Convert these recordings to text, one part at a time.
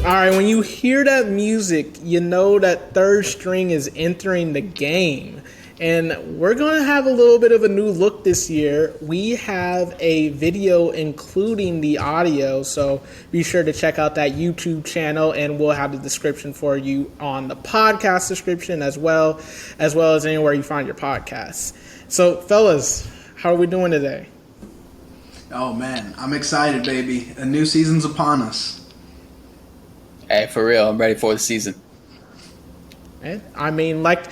All right, when you hear that music, you know that third string is entering the game. And we're going to have a little bit of a new look this year. We have a video including the audio, so be sure to check out that YouTube channel, and we'll have the description for you on the podcast description as well as anywhere you find your podcasts. So, fellas, how are we doing today? Oh, man, I'm excited, baby. A new season's upon us. Hey, for real, I'm ready for the season. I mean, like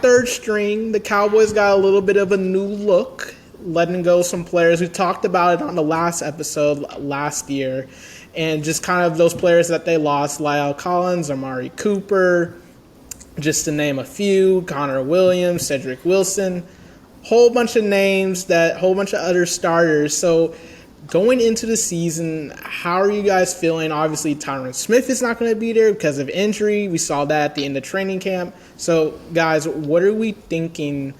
third string, the Cowboys got a little bit of a new look, letting go some players. We talked about it on the last episode last year, and just kind of those players that they lost, Lyle Collins, Amari Cooper, just to name a few, Connor Williams, Cedric Wilson, whole bunch of names, whole bunch of other starters. So going into the season, how are you guys feeling? Obviously, Tyron Smith is not going to be there because of injury. We saw that at the end of training camp. So, guys, what are we thinking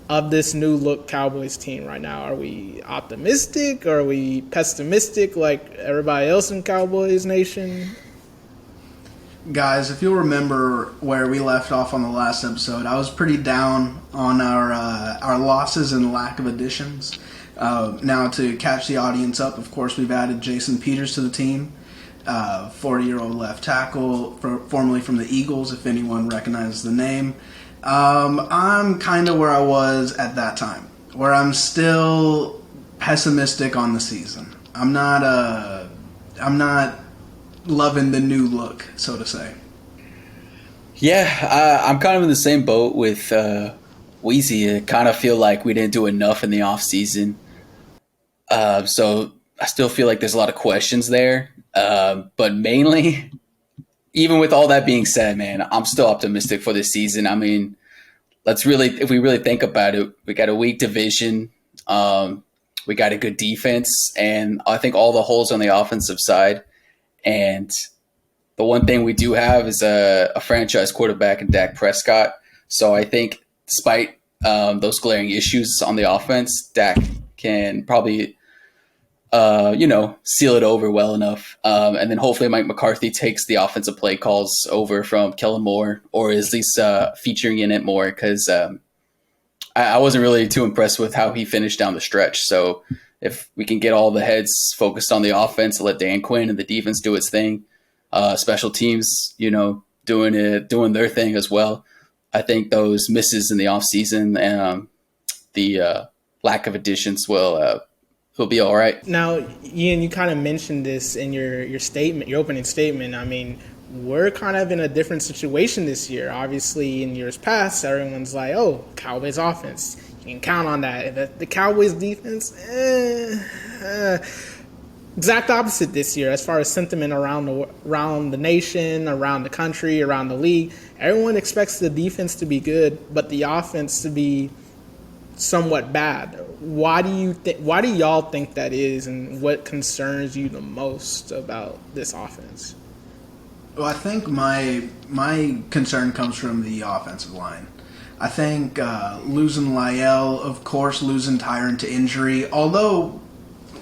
of this new look Cowboys team right now? Are we optimistic? Or are we pessimistic like everybody else in Cowboys Nation? Guys, if you'll remember where we left off on the last episode, I was pretty down on our losses and lack of additions. Now, to catch the audience up, of course, we've added Jason Peters to the team, 40-year-old left tackle, formerly from the Eagles, if anyone recognizes the name. I'm kind of where I was at that time, where I'm still pessimistic on the season. I'm not loving the new look, so to say. Yeah, I'm kind of in the same boat with Weezy. I kind of feel like we didn't do enough in the offseason. So I still feel like there's a lot of questions there. But mainly, even with all that being said, man, I'm still optimistic for this season. I mean, if we really think about it, we got a weak division. We got a good defense, and I think all the holes on the offensive side. And the one thing we do have is a franchise quarterback in Dak Prescott. So I think despite those glaring issues on the offense, Dak can probably seal it over well enough. And then hopefully Mike McCarthy takes the offensive play calls over from Kellen Moore, or is at least featuring in it more, because I wasn't really too impressed with how he finished down the stretch. So if we can get all the heads focused on the offense and let Dan Quinn and the defense do its thing, special teams, doing their thing as well, I think those misses in the offseason and the lack of additions will be all right. Now, Ian, you kind of mentioned this in your statement, your opening statement. I mean, we're kind of in a different situation this year. Obviously, in years past, everyone's like, oh, Cowboys offense, you can count on that. The Cowboys defense, exact opposite this year as far as sentiment around the nation, around the country, around the league. Everyone expects the defense to be good, but the offense to be somewhat bad. Why do y'all think that is, and what concerns you the most about this offense? Well, I think my concern comes from the offensive line. I think losing Lyell, of course, losing Tyron to injury, although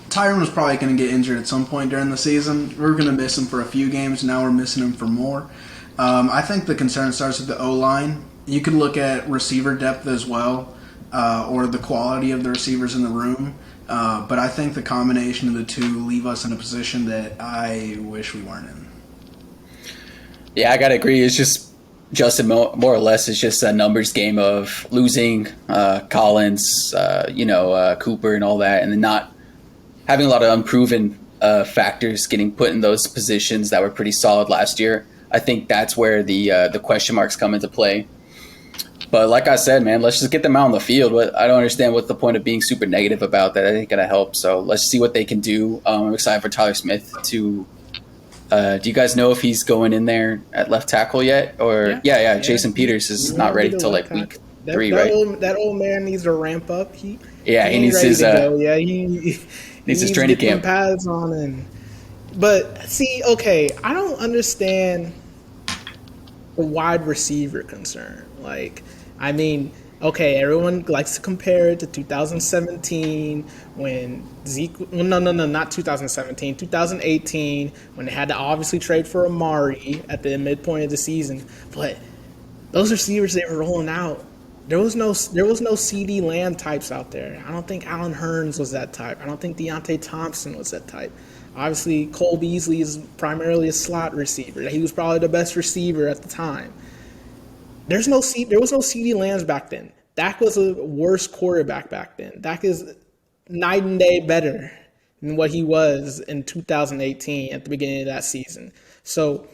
Tyron was probably going to get injured at some point during the season. We're going to miss him for a few games. Now we're missing him for more. I think the concern starts with the O-line. You could look at receiver depth as well, or the quality of the receivers in the room. But I think the combination of the two leave us in a position that I wish we weren't in. Yeah, I got to agree. It's just Justin, more or less, it's just a numbers game of losing Collins, Cooper and all that, and then not having a lot of unproven factors getting put in those positions that were pretty solid last year. I think that's where the question marks come into play. But like I said, man, let's just get them out on the field. I don't understand what's the point of being super negative about that. I think it's going to help. So let's see what they can do. I'm excited for Tyler Smith to do you guys know if he's going in there at left tackle yet? Or yeah. Jason Peters is not ready till like week 3, right? That old man needs to ramp up. He needs his he needs his training camp pads on. But see, okay, I don't understand the wide receiver concern. Like, I mean, Okay, everyone likes to compare it to 2017 when Zeke. Well, no, not 2017. 2018 when they had to obviously trade for Amari at the midpoint of the season. But those receivers they were rolling out, there was no CD Lamb types out there. I don't think Allen Hurns was that type. I don't think Deontay Thompson was that type. Obviously, Cole Beasley is primarily a slot receiver. He was probably the best receiver at the time. There was no CD Lambs back then. Dak was a worse quarterback back then. Dak is night and day better than what he was in 2018 at the beginning of that season. So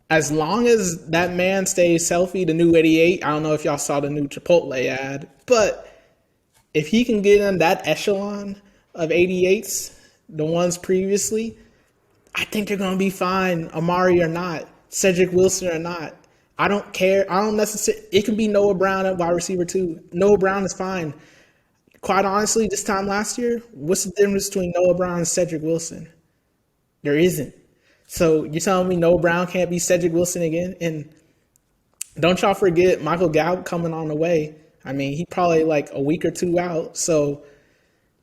as long as that man stays healthy, the new 88, I don't know if y'all saw the new Chipotle ad, but if he can get in that echelon of 88s, the ones previously, I think they're going to be fine, Amari or not, Cedric Wilson or not. I don't care. I don't necessarily. It can be Noah Brown at wide receiver too. Noah Brown is fine. Quite honestly, this time last year, what's the difference between Noah Brown and Cedric Wilson? There isn't. So you're telling me Noah Brown can't be Cedric Wilson again? And don't y'all forget Michael Gallup coming on the way. I mean, he probably like a week or two out. So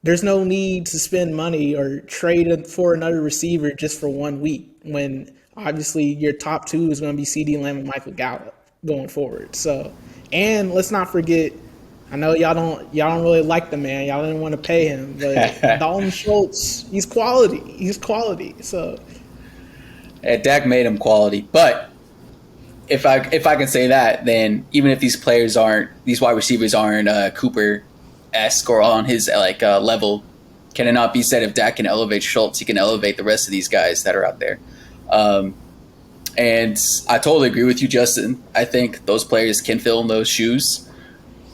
there's no need to spend money or trade for another receiver just for 1 week when obviously your top two is going to be CD Lamb and Michael Gallup going forward. So, and let's not forget, I know y'all don't really like the man. Y'all didn't want to pay him, but Dalton Schultz, he's quality. He's quality. So, Dak made him quality, but if I can say that, then even if these wide receivers aren't Cooper-esque or on his level, can it not be said if Dak can elevate Schultz, he can elevate the rest of these guys that are out there? And I totally agree with you, Justin. I think those players can fill in those shoes,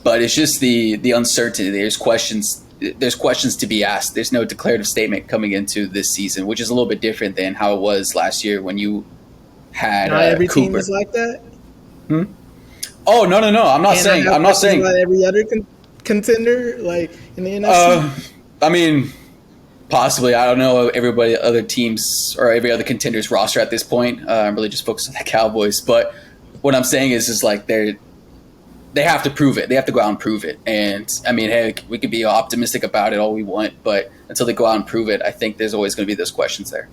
but it's just the uncertainty. There's questions to be asked. There's no declarative statement coming into this season, which is a little bit different than how it was last year when you had not every Cooper. team is like that. Oh no! I'm not saying. I'm not saying about every other contender like in the NFC. I mean, possibly. I don't know every other contenders roster at this point. I'm really just focused on the Cowboys. But what I'm saying is like they have to prove it. They have to go out and prove it. And I mean, heck, we could be optimistic about it all we want, but until they go out and prove it, I think there's always going to be those questions there.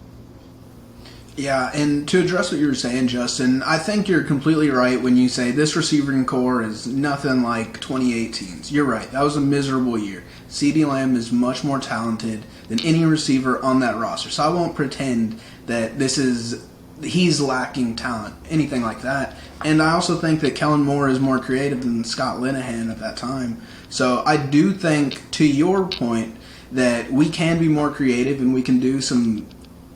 Yeah, and to address what you were saying, Justin, I think you're completely right when you say this receiving core is nothing like 2018's. You're right. That was a miserable year. CeeDee Lamb is much more talented than any receiver on that roster. So I won't pretend that he's lacking talent, anything like that. And I also think that Kellen Moore is more creative than Scott Linehan at that time. So I do think, to your point, that we can be more creative and we can do some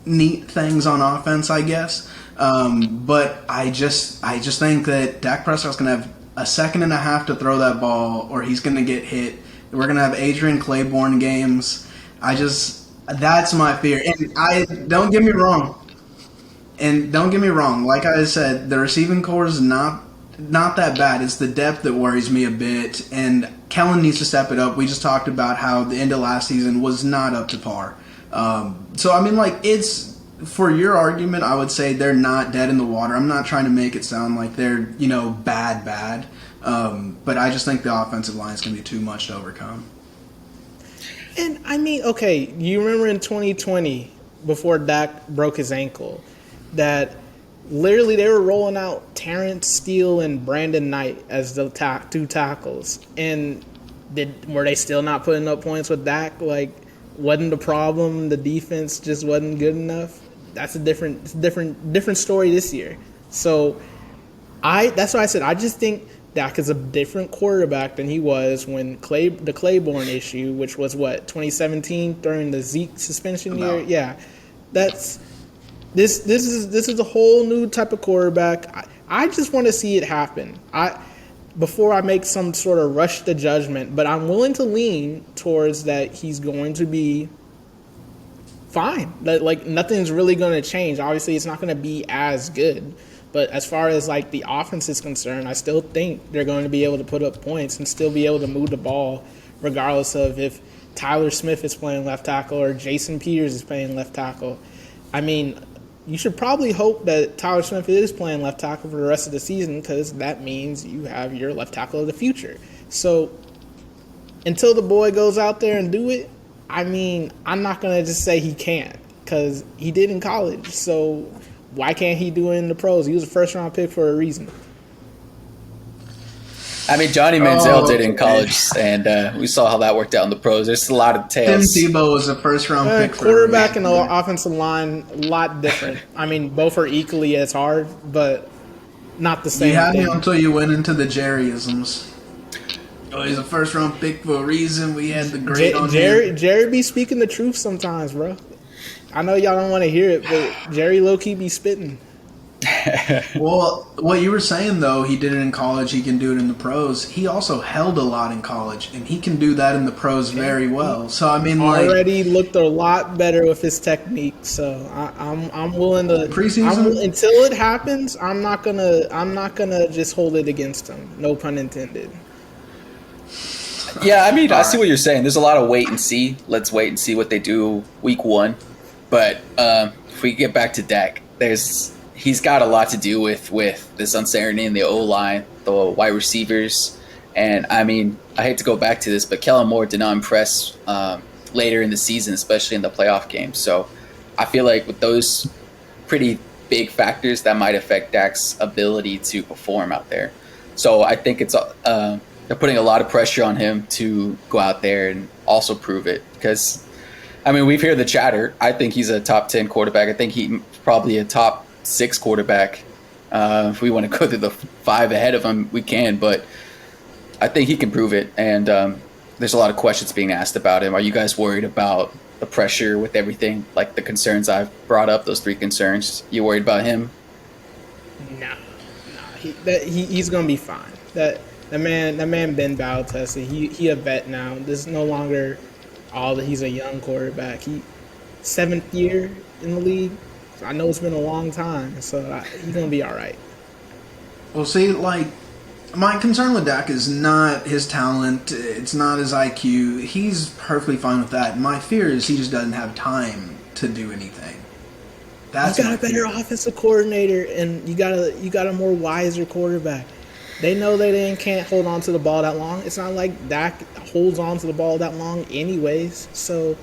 neat things on offense, I guess. But I just think that Dak Prescott's going to have a second and a half to throw that ball or he's going to get hit. We're going to have Adrian Claiborne games. That's my fear. And don't get me wrong. Like I said, the receiving core is not that bad. It's the depth that worries me a bit. And Kellen needs to step it up. We just talked about how the end of last season was not up to par. So, I mean, like, it's, for your argument, I would say they're not dead in the water. I'm not trying to make it sound like they're, bad. But I just think the offensive line is going to be too much to overcome. And, I mean, okay, you remember in 2020, before Dak broke his ankle, that literally they were rolling out Terrence Steele and Brandon Knight as the two tackles. And were they still not putting up points with Dak? Like, wasn't the problem the defense just wasn't good enough? That's a different story this year. So that's why I said I just think Dak is a different quarterback than he was when the Claiborne issue, which was 2017 during the Zeke suspension year. Yeah, this is a whole new type of quarterback. I just want to see it happen. Before I make some sort of rush to judgment, but I'm willing to lean towards that he's going to be fine. That like nothing's really going to change. Obviously, it's not going to be as good, but as far as like the offense is concerned, I still think they're going to be able to put up points and still be able to move the ball, regardless of if Tyler Smith is playing left tackle or Jason Peters is playing left tackle. I mean, you should probably hope that Tyler Smith is playing left tackle for the rest of the season because that means you have your left tackle of the future. So until the boy goes out there and do it, I mean, I'm not gonna just say he can't because he did in college. So why can't he do it in the pros? He was a first round pick for a reason. I mean, Johnny Manziel did in college, and we saw how that worked out in the pros. There's a lot of Tim tales. Tebow was a first-round pick for Quarterback a and reason. the offensive line, a lot different. I mean, both are equally as hard, but not the same You had me thing. until you went into the Jerryisms. Oh, he's a first-round pick for a reason. We had the grade on him. Jerry be speaking the truth sometimes, bro. I know y'all don't want to hear it, but Jerry low-key be spitting. Well, what you were saying, though, he did it in college, he can do it in the pros. He also held a lot in college, and he can do that in the pros very well. So, I mean, like... Already looked a lot better with his technique, so I'm willing to... Preseason? Until it happens, I'm not gonna just hold it against him. No pun intended. Yeah, I mean, I see what you're saying. There's a lot of wait and see. Let's wait and see what they do week one. But if we get back to Dak, he's got a lot to do with this uncertainty in the O-line, the wide receivers. And, I mean, I hate to go back to this, but Kellen Moore did not impress later in the season, especially in the playoff game. So I feel like with those pretty big factors, that might affect Dak's ability to perform out there. So I think it's they're putting a lot of pressure on him to go out there and also prove it. Because, I mean, we've heard the chatter. I think he's a top 10 quarterback. I think he's probably a top 6 quarterback. If we want to go through the 5 ahead of him, we can, but I think he can prove it. And there's a lot of questions being asked about him. Are you guys worried about the pressure with everything, like the concerns I've brought up, those 3 concerns? You worried about him? No. He's gonna be fine. That man been battle tested. He a vet now. This is no longer all that he's a young quarterback. He 7th year in the league. I know it's been a long time, so he's gonna be all right. Well, see, like, my concern with Dak is not his talent. It's not his IQ. He's perfectly fine with that. My fear is he just doesn't have time to do anything. That's you got my a better fear. offensive coordinator, and you got a more wiser quarterback. They know they can't hold on to the ball that long. It's not like Dak holds on to the ball that long, anyways. So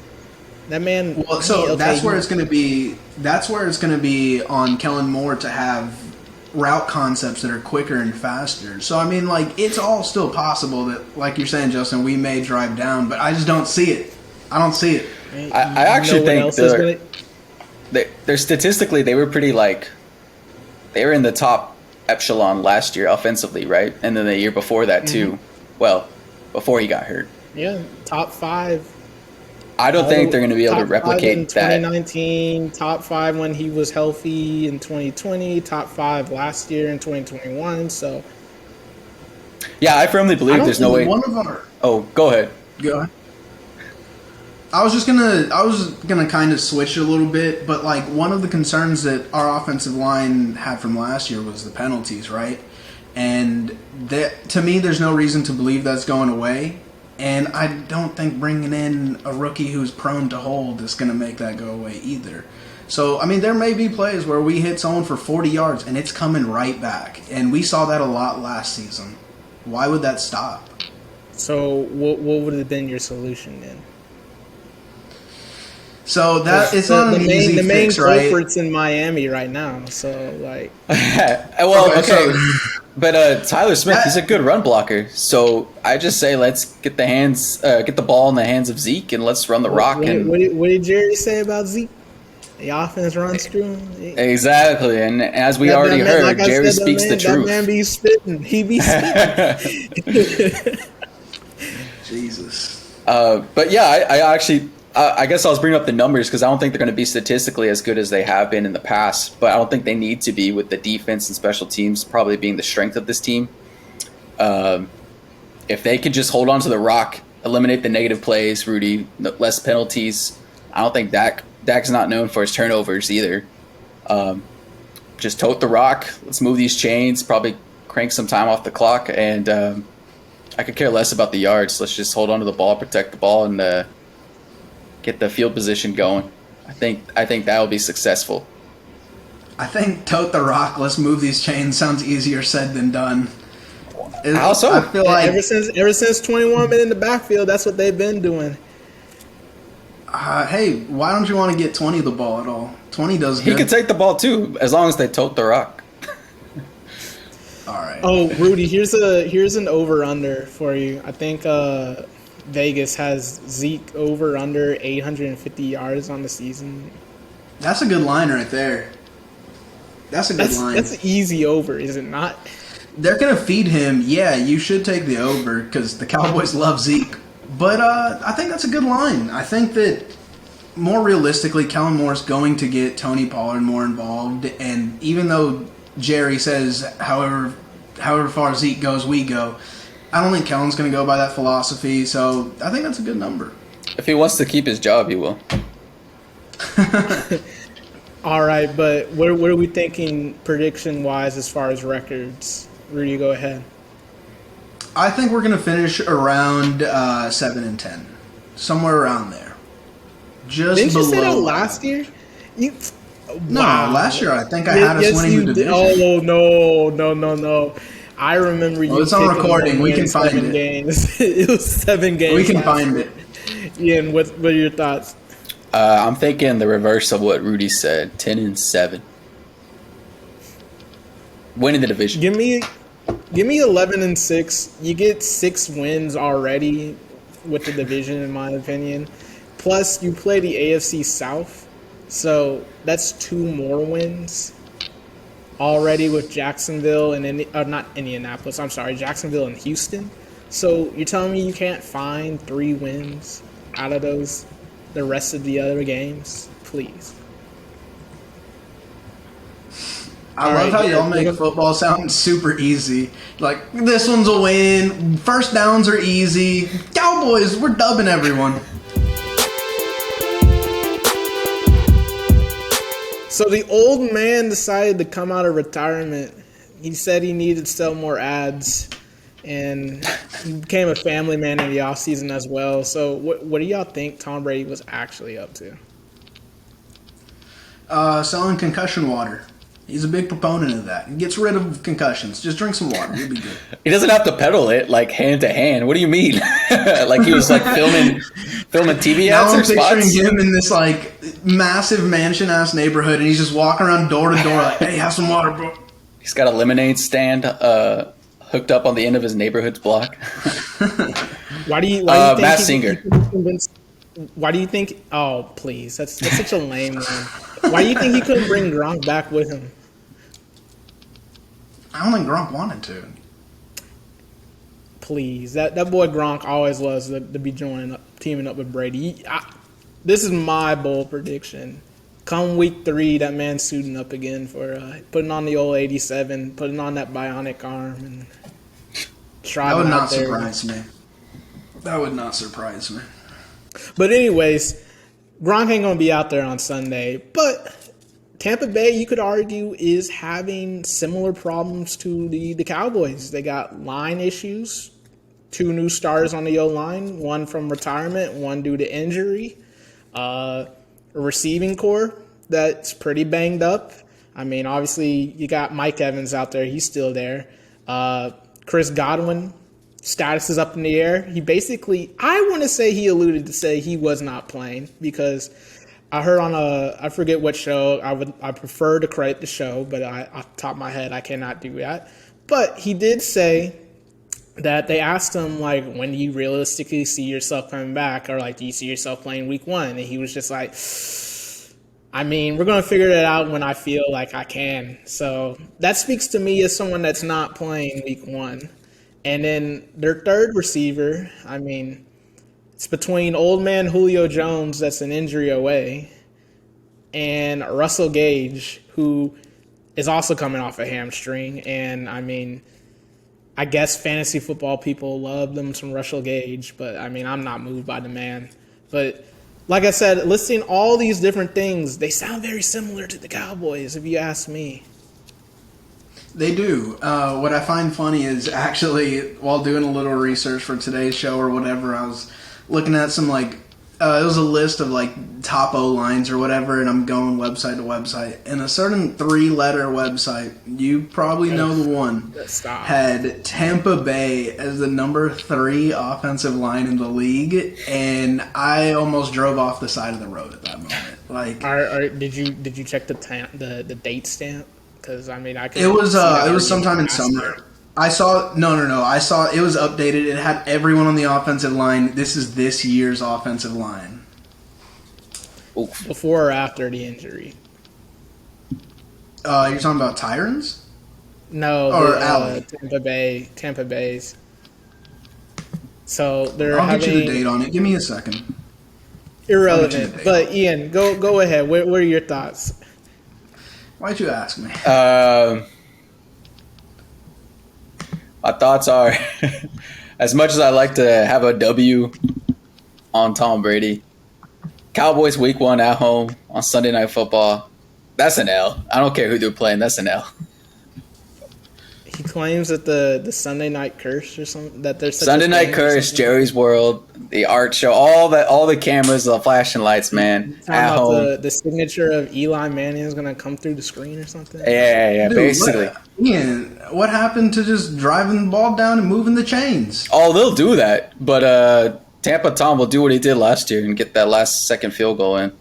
that man. Well, so that's where it's going to be. That's where it's going to be on Kellen Moore to have route concepts that are quicker and faster. So I mean, like, it's all still possible that, like you're saying, Justin, we may drive down, but I just don't see it. I don't see it. I actually think they're statistically they were pretty they were in the top echelon last year offensively, right? And then the year before that too. Well, before he got hurt. Yeah, top 5. I don't think they're going to be able to replicate in that. 2019, top 5 when he was healthy in 2020, top 5 last year in 2021. So Yeah, I firmly believe there's no way. Oh, go ahead. Go ahead. I was gonna kind of switch a little bit, but like one of the concerns that our offensive line had from last year was the penalties, right? And to me, there's no reason to believe that's going away. And I don't think bringing in a rookie who's prone to hold is going to make that go away either. So, I mean, there may be plays where we hit someone for 40 yards and it's coming right back. And we saw that a lot last season. Why would that stop? So what would have been your solution then? So that it's not an easy the main fix, right? culprit's in Miami right now. So like, well, okay. But Tyler Smith, he's a good run blocker. So I just say let's get the ball in the hands of Zeke and let's run the rock. What did Jerry say about Zeke? The offense runs through him. Exactly, and as we already heard, like Jerry speaks the truth. That man be spitting. He be spitting. Jesus. But yeah, I actually. I guess I was bringing up the numbers because I don't think they're going to be statistically as good as they have been in the past, but I don't think they need to be with the defense and special teams probably being the strength of this team. If they could just hold on to the rock, eliminate the negative plays, Rudy, less penalties, I don't think Dak's not known for his turnovers either. Just tote the rock, let's move these chains, probably crank some time off the clock, and I could care less about the yards. Let's just hold on to the ball, protect the ball, and get the field position going. I think that will be successful. I think tote the rock, let's move these chains sounds easier said than done. How so? I feel like Ever since 21 been in the backfield, that's what they've been doing. hey, why don't you want to get 20 the ball at all? 20 does He good. could take the ball too, as long as they tote the rock. All right. Oh, Rudy, here's an over under for you. I think Vegas has Zeke over under 850 yards on the season. That's a good line right there. That's a good line. That's an easy over, is it not? They're going to feed him. Yeah, you should take the over because the Cowboys love Zeke. But I think that's a good line. I think that more realistically, Kellen Moore's going to get Tony Pollard more involved. And even though Jerry says, however far Zeke goes, we go, I don't think Kellen's going to go by that philosophy. So I think that's a good number. If he wants to keep his job, he will. All right, but what are we thinking prediction-wise as far as records? Rudy, go ahead. I think we're going to finish around 7-10, somewhere around there. Just Didn't below. you say that last year? No, Wow. last year I think I had us winning the division. Oh no! I remember you. Well, it's on picking recording. them We to can win find 7 it. games. It was 7 games. We can last find year. it. Ian, what are your thoughts? I'm thinking the reverse of what Rudy said, 10-7. Winning the division. Give me 11-6. You get 6 wins already with the division, in my opinion. Plus, you play the AFC South, so that's 2 more wins already with Jacksonville and not Indianapolis. I'm sorry, Jacksonville and Houston. So you're telling me you can't find 3 wins out of those, the rest of the other games? Please. I love how y'all make football sound super easy. Like, this one's a win. First downs are easy. Cowboys, we're dubbing everyone. So the old man decided to come out of retirement. He said he needed to sell more ads, and he became a family man in the offseason as well. So what do y'all think Tom Brady was actually up to? Selling concussion water. He's a big proponent of that. He gets rid of concussions. Just drink some water. You'll be good. He doesn't have to pedal it like hand to hand. What do you mean? Like he was like filming TV Now ads I'm or picturing spots? him in this like massive mansion-ass neighborhood, and he's just walking around door to door like, hey, have some water, bro. He's got a lemonade stand hooked up on the end of his neighborhood's block. Why do you think Matt he Singer. couldn't convince? Why do you think? Oh, please, that's such a lame one. Why do you think he couldn't bring Gronk back with him? I don't think Gronk wanted to. Please, that boy Gronk always loves to be teaming up with Brady. This is my bold prediction. Come week 3, that man's suiting up again for putting on the old 87, putting on that bionic arm, and That would striving not out there. surprise me. That would not surprise me. But anyways, Gronk ain't gonna be out there on Sunday. But Tampa Bay, you could argue, is having similar problems to the Cowboys. They got line issues. 2 new starters on the O-line, one from retirement, one due to injury. A receiving core that's pretty banged up. I mean, obviously, you got Mike Evans out there. He's still there. Chris Godwin, status is up in the air. He basically, I want to say he alluded to say he was not playing because I heard on I forget what show, I prefer to credit the show, but off the top of my head, I cannot do that. But he did say that they asked him, like, when do you realistically see yourself coming back? Or, like, do you see yourself playing week 1? And he was just like, I mean, we're going to figure it out when I feel like I can. So that speaks to me as someone that's not playing week 1. And then their third receiver, I mean, it's between old man Julio Jones, that's an injury away, and Russell Gage, who is also coming off a hamstring. And, I mean, I guess fantasy football people love them some Russell Gage, but, I mean, I'm not moved by the man. But like I said, listing all these different things, they sound very similar to the Cowboys, if you ask me. They do. What I find funny is actually, while doing a little research for today's show or whatever, I was looking at some like it was a list of like top O lines or whatever, and I'm going website to website. And a certain 3-letter website, you probably know the one, Stop. had Tampa Bay as the number 3 offensive line in the league, and I almost drove off the side of the road at that moment. Like, Did you check the date stamp? Because I mean, I could. it was sometime in summer. I saw I saw it was updated. It had everyone on the offensive line. This is this year's offensive line. Oof. Before or after the injury? You're talking about Tyrants? No, Or Alley? Tampa Bay's. So they're I'll having get you the date on it. Give me a second. irrelevant. But Ian, go ahead. What are your thoughts? Why'd you ask me? My thoughts are, as much as I like to have a W on Tom Brady, Cowboys week 1 at home on Sunday Night Football, that's an L. I don't care who they're playing, that's an L. He claims that the Sunday Night Curse or something, that there's such Sunday a Night thing or Curse, something. Jerry's World, the art show, all the cameras, the flashing lights, man, Talking at about home. the signature of Eli Manning is going to come through the screen or something. Yeah, Dude, basically. What happened to just driving the ball down and moving the chains? Oh, they'll do that, but Tampa Tom will do what he did last year and get that last second field goal in.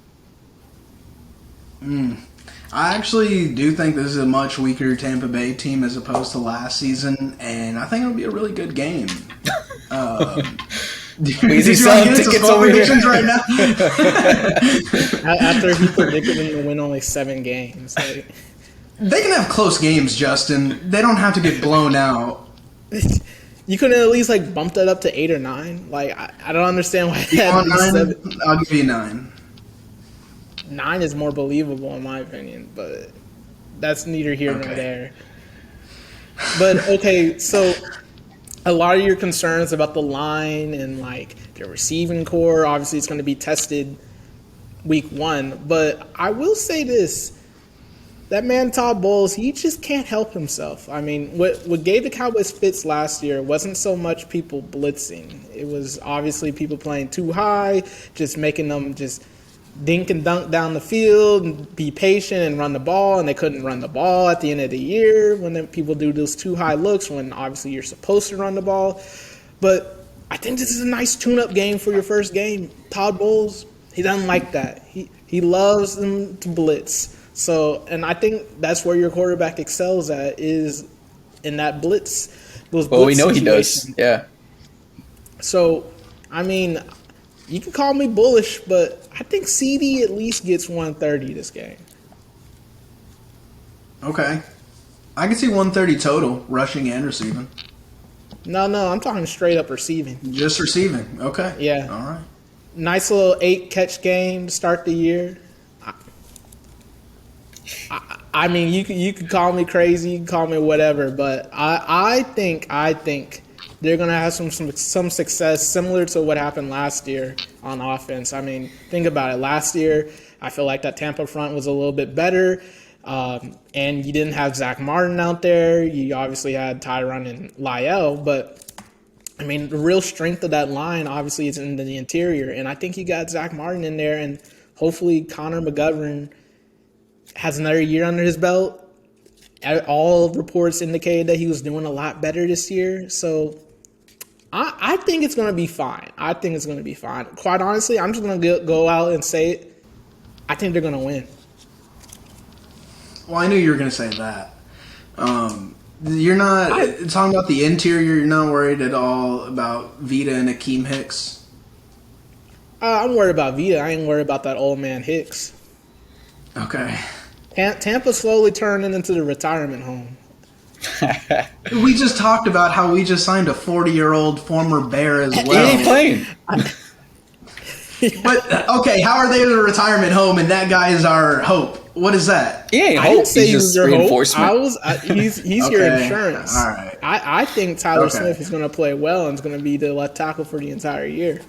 I actually do think this is a much weaker Tampa Bay team as opposed to last season, and I think it'll be a really good game. Weezy Did you want selling to get into tickets score over here. predictions right now? After he predicted them to win only 7 games. Like, They can have close games, Justin. They don't have to get blown out. you couldn't at least like bump that up to 8 or 9. Like I don't understand why You that want 9? 7. I'll give you 9. 9 is more believable in my opinion, but that's neither here nor Okay. there. But okay, so a lot of your concerns about the line and like their receiving core, obviously it's going to be tested week 1. But I will say this. That man Todd Bowles, he just can't help himself. I mean, what gave the Cowboys fits last year wasn't so much people blitzing. It was obviously people playing too high, just making them just dink and dunk down the field and be patient and run the ball, and they couldn't run the ball at the end of the year when then people do those too high looks when obviously you're supposed to run the ball. But I think this is a nice tune-up game for your first game. Todd Bowles, he doesn't like that. He loves them to blitz. So, and I think that's where your quarterback excels at is in that blitz. Those Well, we blitz know he situations. does. Yeah. So, I mean, you can call me bullish, but I think CD at least gets 130 this game. Okay. I can see 130 total, rushing and receiving. No, I'm talking straight up receiving. Just receiving. Okay. Yeah. All right. Nice little 8-catch game to start the year. I mean, you could call me crazy, you can call me whatever, but I think they're gonna have some success similar to what happened last year on offense. I mean, think about it. Last year, I feel like that Tampa front was a little bit better, and you didn't have Zach Martin out there. You obviously had Tyron and Lyell, but I mean, the real strength of that line obviously is in the interior, and I think you got Zach Martin in there, and hopefully Connor McGovern has another year under his belt. All reports indicated that he was doing a lot better this year. So I think it's going to be fine. I think it's going to be fine. Quite honestly, I'm just going to go out and say it. I think they're going to win. Well, I knew you were going to say that. You're not talking about the interior. You're not worried at all about Vita and Akeem Hicks. I'm worried about Vita. I ain't worried about that old man Hicks. Okay. Tampa slowly turning into the retirement home. We just talked about how we just signed a 40-year-old former Bear as He ain't well. playing. But, okay, how are they in a retirement home and that guy is our hope? What is that? He ain't I hope. didn't say He's he was just your hope. reinforcement. He's your Okay, insurance. all right. I think Tyler Okay. Smith is going to play well and is going to be the left tackle for the entire year.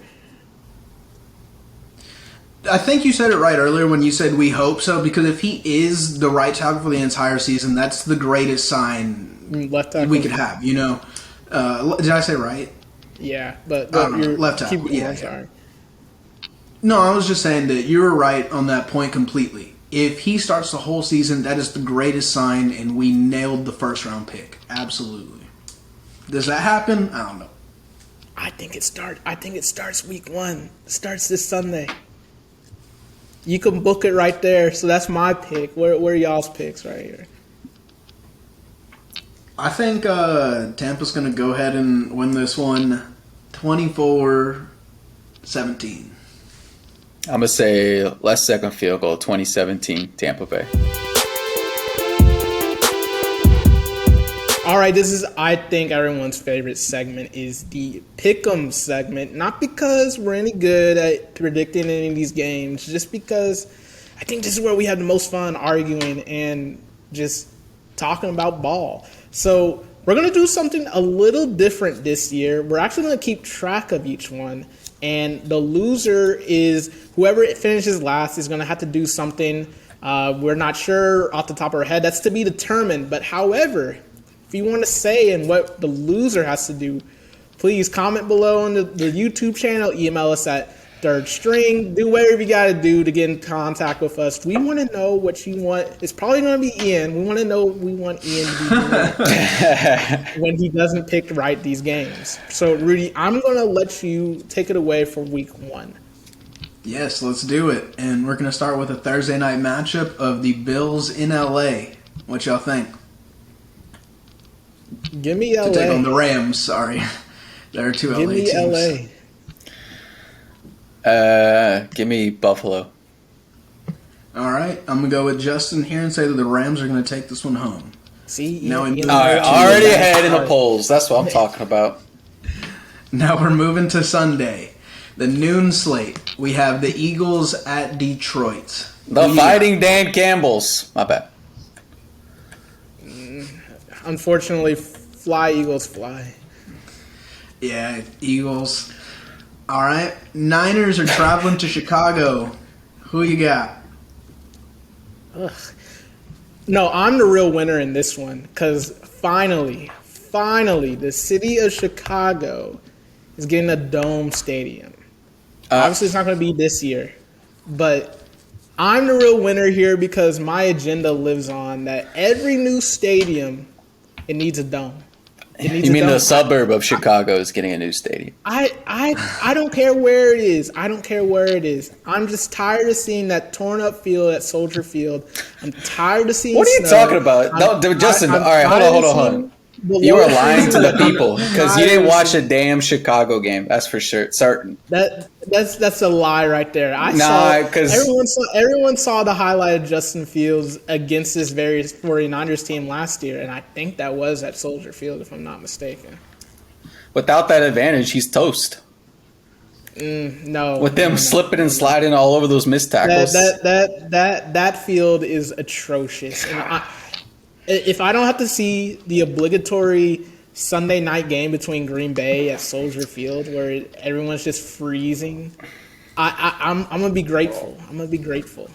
I think you said it right earlier when you said we hope so, because if he is the right tackle for the entire season, that's the greatest sign Left tackle. we could have, you know? Did I say right? Yeah, but I don't know. you're Left tackle. keep going, Yeah, I'm yeah. sorry. No, I was just saying that you were right on that point completely. If he starts the whole season, that is the greatest sign, and we nailed the first round pick. Absolutely. Does that happen? I don't know. I think it starts week 1. It starts this Sunday. You can book it right there. So that's my pick. Where are y'all's picks right here? I think Tampa's going to go ahead and win this one 24-17. I'm going to say last second field goal, 2017, Tampa Bay. All right, this is, I think, everyone's favorite segment is the Pick'em segment. Not because we're any good at predicting any of these games, just because I think this is where we have the most fun arguing and just talking about ball. So we're going to do something a little different this year. We're actually going to keep track of each one. And the loser is whoever finishes last is going to have to do something. We're not sure off the top of our head. That's to be determined. But however, if you want to say and what the loser has to do, please comment below on the YouTube channel. Email us at Third String. Do whatever you got to do to get in contact with us. We want to know what you want. It's probably going to be Ian. We want to know what we want Ian to be doing when he doesn't pick right these games. So, Rudy, I'm going to let you take it away for week 1. Yes, let's do it. And we're going to start with a Thursday night matchup of the Bills in LA. What y'all think? Give me LA. To take on the Rams, sorry. There are two LA teams. Give me LA. Give me Buffalo. All right, I'm going to go with Justin here and say that the Rams are going to take this one home. See, Now we move All right, to- already ahead in the polls. That's what I'm talking about. Now we're moving to Sunday. The noon slate. We have the Eagles at Detroit. The Fighting Dan Campbells. My bad. Unfortunately, fly, Eagles, fly. Yeah, Eagles. All right, Niners are traveling to Chicago. Who you got? Ugh. No, I'm the real winner in this one because finally, the city of Chicago is getting a dome stadium. Obviously, it's not going to be this year, but I'm the real winner here because my agenda lives on that every new stadium, it needs a dome. You mean the suburb of Chicago is getting a new stadium? I don't care where it is. I don't care where it is. I'm just tired of seeing that torn up field at Soldier Field. I'm tired of seeing. What are you talking about? No, Justin. All right, hold on. You are lying to the people because you didn't watch a damn Chicago game. That's for sure, certain. That's a lie right there. Everyone saw the highlight of Justin Fields against this very 49ers team last year, and I think that was at Soldier Field, if I'm not mistaken. Without that advantage, he's toast. No, with them slipping and sliding all over those missed tackles. That field is atrocious, and if I don't have to see the obligatory Sunday night game between Green Bay at Soldier Field where everyone's just freezing, I'm gonna be grateful.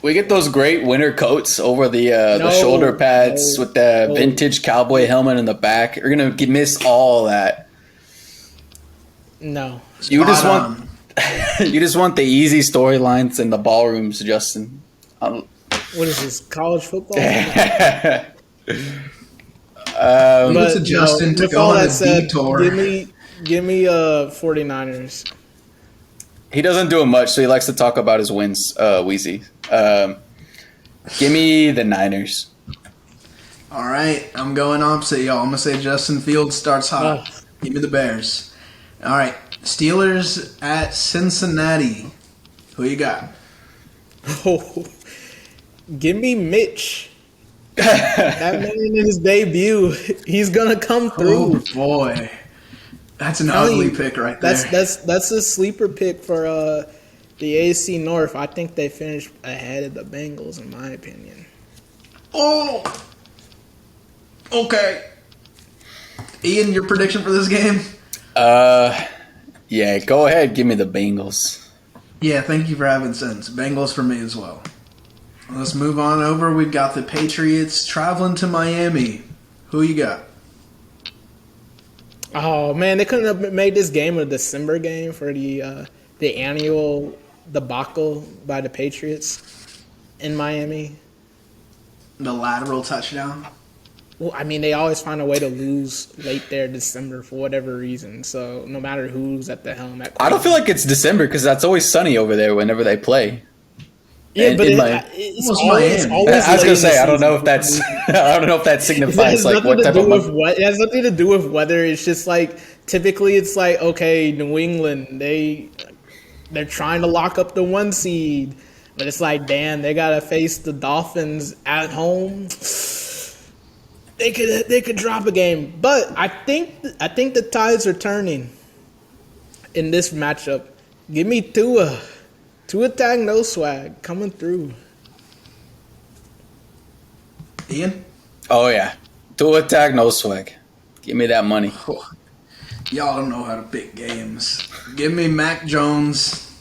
We get those great winter coats over the shoulder pads with the vintage cowboy helmet in the back. You're gonna miss all that. No, you just want the easy storylines in the ballrooms, Justin. What is this, college football? But Justin to go on a detour. Give me 49ers. He doesn't do it much, so he likes to talk about his wins, Weezy. Give me the Niners. All right, I'm going opposite y'all. I'm going to say Justin Fields starts hot. Give me the Bears. All right, Steelers at Cincinnati. Who you got? Oh, give me Mitch. That man in his debut, he's gonna come through. Oh boy, that's an ugly pick right there. That's a sleeper pick for the AFC North. I think they finished ahead of the Bengals, in my opinion. Oh, okay. Ian, your prediction for this game? Yeah, go ahead. Give me the Bengals. Yeah, thank you for having sense. Bengals for me as well. Let's move on over. We've got the Patriots traveling to Miami. Who you got? Oh man, they couldn't have made this game a December game for the annual debacle by the Patriots in Miami. The lateral touchdown. Well, I mean, they always find a way to lose late there December for whatever reason. So no matter who's at the helm, I don't feel like it's December because that's always sunny over there whenever they play. Yeah, And but It's always I was gonna say I don't know if that It signifies has like nothing what to type do of with month. what. It has nothing to do with weather. It's just like typically it's like, okay, New England, they're trying to lock up the 1 seed, but it's like, damn, they gotta face the Dolphins at home. They could drop a game, but I think the tides are turning in this matchup. Give me Tua tag, no swag coming through. Ian? Oh yeah, do attack, no swag. Give me that money. Y'all don't know how to pick games. Give me Mac Jones.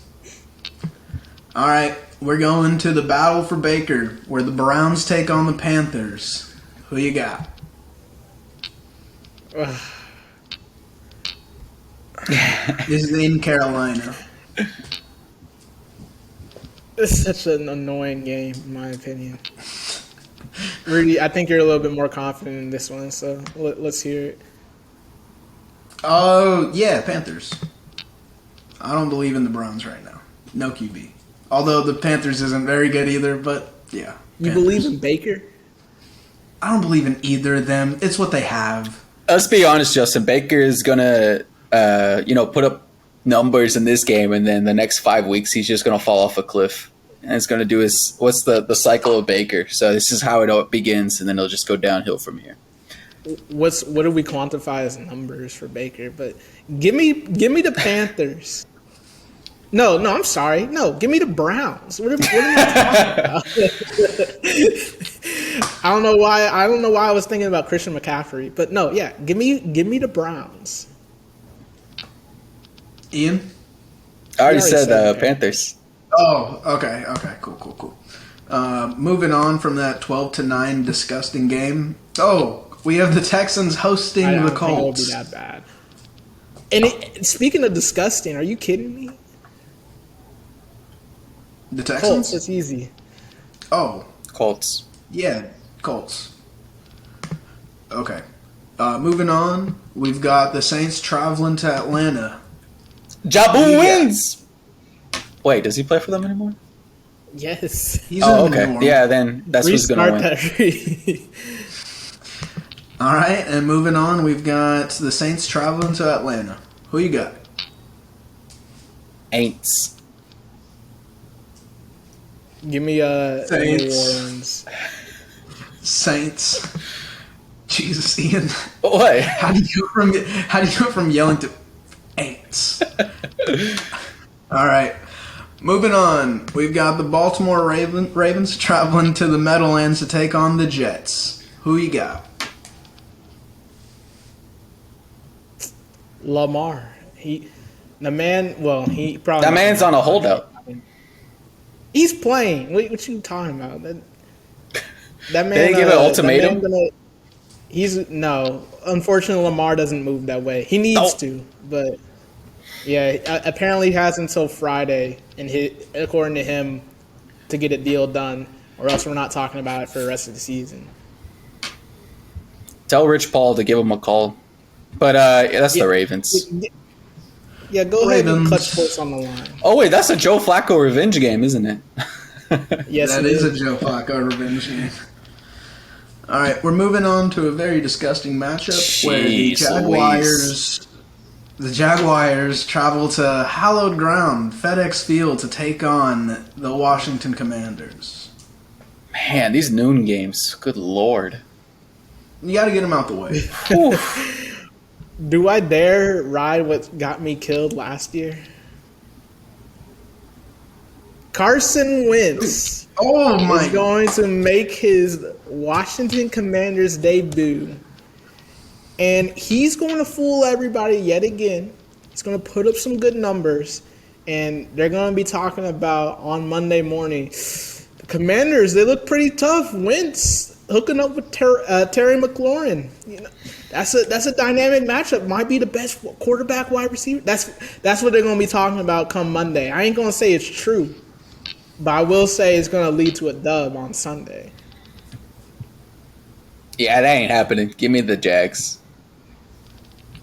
All right, we're going to the battle for Baker, where the Browns take on the Panthers. Who you got? This is in Carolina. It's such an annoying game, in my opinion. Rudy, I think you're a little bit more confident in this one, so let's hear it. Oh, yeah, Panthers. I don't believe in the Browns right now. No QB. Although the Panthers isn't very good either, but yeah. You Panthers. believe in Baker? I don't believe in either of them. It's what they have. Let's be honest, Justin. Baker is gonna, put up numbers in this game, and then the next 5 weeks he's just gonna fall off a cliff, and it's gonna do his what's the cycle of Baker. So this is how it begins, and then it'll just go downhill from here. What do we quantify as numbers for Baker? But give me the Panthers. No, I'm sorry. No, give me the Browns. What am I talking about? I don't know why I was thinking about Christian McCaffrey, but no, yeah, give me the Browns. Ian? I already already said said Panthers. Oh, okay, cool. Moving on from that 12-9 disgusting game. Oh, we have the Texans hosting I the don't think it would Colts. be that bad. And speaking of disgusting, are you kidding me? The Colts, Texans? it's easy. Oh, Colts. yeah, Colts. Okay. Moving on, we've got the Saints traveling to Atlanta. Jabu Yeah. wins. Wait, does he play for them anymore? Yes. He's Oh, in the okay. norm. Yeah, then that's who's gonna Restart win. that. All right, and moving on, we've got the Saints traveling to Atlanta. Who you got? Aints. Give me New Saints. Orleans. Saints. Jesus, Ian. What? How do you go from yelling to Aints? All right. Moving on, we've got the Baltimore Ravens traveling to the Meadowlands to take on the Jets. Who you got? Lamar. He probably That man's on a holdout. He's playing. What you talking about? That man. Did they give an ultimatum? Unfortunately, Lamar doesn't move that way. He needs to, but yeah, apparently he has until Friday, according to him, to get a deal done, or else we're not talking about it for the rest of the season. Tell Rich Paul to give him a call. But that's the Ravens. Yeah, go ahead and Ravens. clutch sports on the line. Oh wait, that's a Joe Flacco revenge game, isn't it? Yes, That it is a Joe Flacco revenge game. All right, we're moving on to a very disgusting matchup where the Jaguars travel to hallowed ground, FedEx Field, to take on the Washington Commanders. Man, these noon games. Good lord. You got to get them out the way. Whew. Do I dare ride what got me killed last year? Carson Wentz Oh my is going to make his Washington Commanders debut. And he's going to fool everybody yet again. He's going to put up some good numbers. And they're going to be talking about on Monday morning, the Commanders, they look pretty tough. Wentz, hooking up with Terry McLaurin. You know, that's a dynamic matchup. Might be the best quarterback wide receiver. That's what they're gonna be talking about come Monday. I ain't gonna say it's true, but I will say it's gonna lead to a dub on Sunday. Yeah, that ain't happening. Give me the Jags.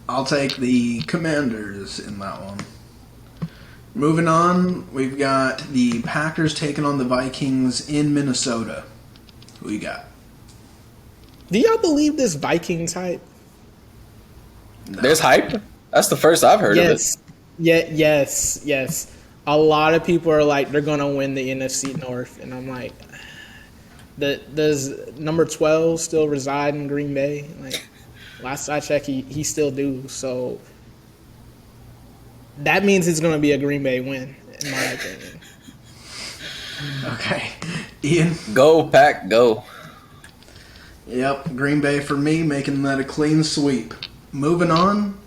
I'll take the Commanders in that one. Moving on, we've got the Packers taking on the Vikings in Minnesota. Who you got? Do y'all believe this Vikings hype? No. There's hype? That's the first I've heard of it. Yes. A lot of people are like, they're going to win the NFC North. And I'm like, does number 12 still reside in Green Bay? Like, last I checked, he still do. So that means it's going to be a Green Bay win, in my opinion. Okay. Ian? Go, Pack, go. Yep, Green Bay for me, making that a clean sweep. Moving on,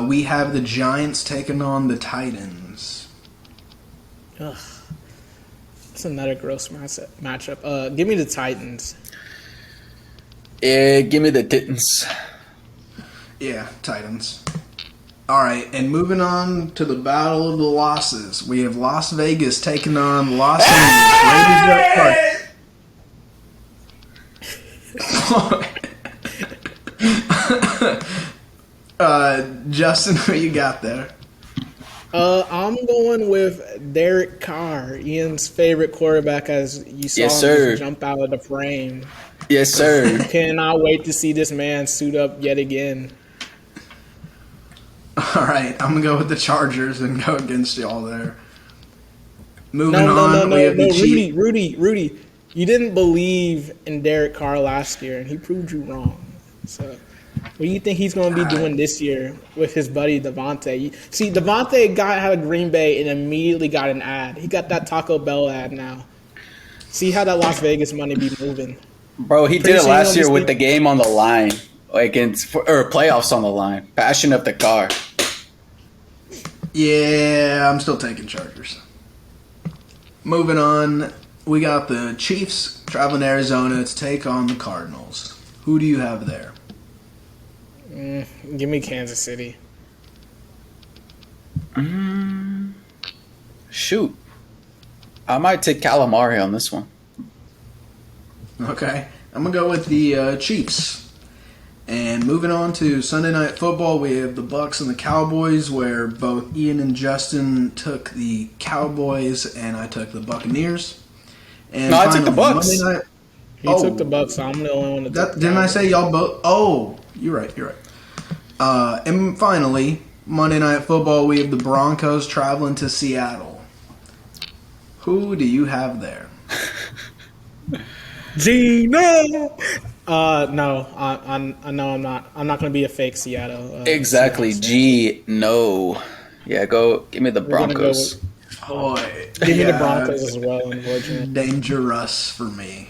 we have the Giants taking on the Titans. Ugh. That's another gross matchup. Give me the Titans. Yeah, give me the Titans. Yeah, Titans. All right, and moving on to the battle of the losses, we have Las Vegas taking on Los Angeles. Justin, who you got there? I'm going with Derek Carr, Ian's favorite quarterback, as you saw Yes, him sir. just jump out of the frame. Yes, sir. Cannot wait to see this man suit up yet again. All right, I'm gonna go with the Chargers and go against y'all there. Moving on, we have the Chiefs. Rudy. You didn't believe in Derek Carr last year, and he proved you wrong. So, what do you think he's going to be doing this year with his buddy Devontae? See, Devontae got out of Green Bay and immediately got an ad. He got that Taco Bell ad now. See how that Las Vegas money be moving. Bro, he did it last year with the game on the line, or playoffs on the line. Passion of the car. Yeah, I'm still taking Chargers. Moving on, we got the Chiefs traveling to Arizona to take on the Cardinals. Who do you have there? Give me Kansas City. Shoot. I might take calamari on this one. Okay, I'm going to go with the Chiefs. And moving on to Sunday Night Football, we have the Bucs and the Cowboys, where both Ian and Justin took the Cowboys and I took the Buccaneers. And No, I took the Bucs. Monday night, He took the Bucs, so I'm the only one that took didn't I say y'all both? Oh, you're right. And finally, Monday Night Football, we have the Broncos traveling to Seattle. Who do you have there? Gino. No, I know I'm not. I'm not going to be a fake Seattle. Exactly. No. Yeah, give me the Broncos. Give me the Broncos as well, unfortunately. Dangerous for me.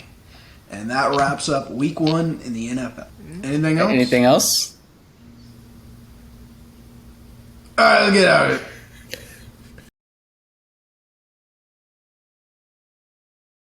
And that wraps up week 1 in the NFL. Anything else? Anything else? All right, let's get out of it.